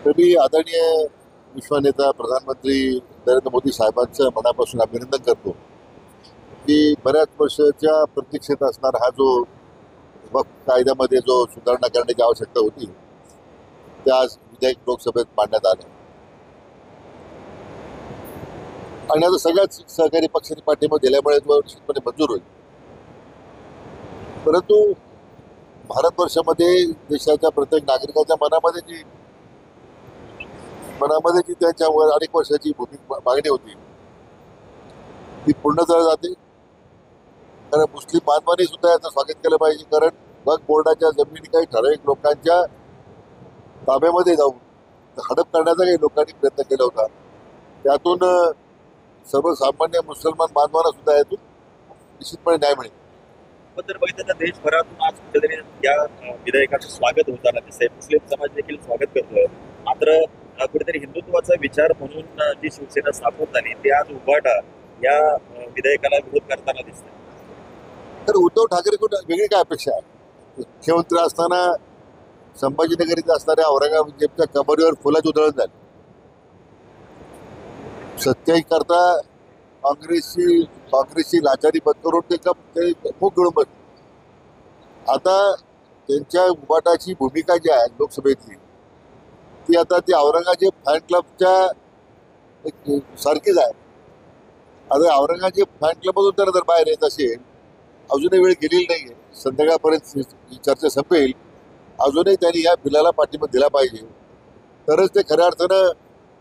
मी आदरणीय विश्वनेता प्रधानमंत्री नरेंद्र मोदी साहेबांचं मनापासून अभिनंदन करतो की बऱ्याच वर्षाच्या प्रतीक्षेत असणारा हा जो वक्फ कायद्यामध्ये जो सुधारणा करण्याची आवश्यकता होती ते आज विधेयक लोकसभेत मांडण्यात आलं आणि आता सगळ्याच सहकारी पक्षांनी पाठिंबा दिल्यामुळे तो निश्चितपणे मंजूर होईल. परंतु भारतवर्षामध्ये देशाच्या प्रत्येक नागरिकाच्या मनामध्ये जी त्यांच्यावर अनेक वर्षाची मागणी होती ती पूर्ण झाली जाते. कारण मुस्लिम बांधवांनी सुद्धा याचं स्वागत केलं पाहिजे. कारण वक्फ बोर्डाच्या जमिनी काही ठराविक लोकांच्या ताब्यामध्ये जाऊन हडप करण्याचा काही लोकांनी प्रयत्न केला होता. त्यातून सर्वसामान्य मुसलमान बांधवांना सुद्धा यातून निश्चितपणे न्याय मिळेल. पण जर बघितलं तर देशभरातून आज कुठेतरी या विधेयकाचं स्वागत होताना दिसतंय. मुस्लिम समाज देखील स्वागत करतोय. मात्र कुठेतरी हिंदुत्वाचा विचार म्हणून जी शिवसेना स्थापन झाली ती आज उभाटा या विधेयकाला विरोध करताना दिसतंय. तर उद्धव ठाकरेकडून वेगळी काय अपेक्षा आहे? मुख्यमंत्री असताना संभाजीनगर इथे असणाऱ्या औरंगाबादच्या कबरीवर फुलाची उधळण झाली. सत्याही करता काँग्रेसची लाचारी बंद करून ते खूप गिळून बसले. आता त्यांच्या उभाटाची भूमिका जी आहे लोकसभेतली ती आता ती औरंगजेब फॅन क्लबच्या सारखीच आहे. आता औरंगजेब फॅन क्लबमधून त्यांना जर बाहेर येत असेल, अजूनही वेळ गेलेली नाही आहे, संध्याकाळपर्यंत ही चर्चा संपेल, अजूनही त्यांनी या बिलाला पाठिंबा दिला पाहिजे. तरच ते खऱ्या अर्थानं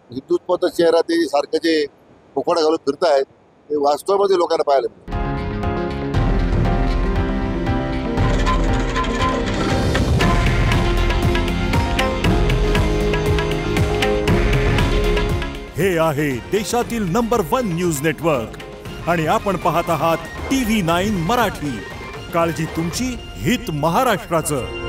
हिंदुत्वाचा चेहरा ते सारखं जे पोकळा घालून फिरतायत ते वास्तवामध्ये लोकांना पाहायला मिळतं. हे आहे देशातील नंबर 1 न्यूज नेटवर्क आणि आपण पाहत आहात TV9 मराठी. काळजी तुमची, हित महाराष्ट्राचं.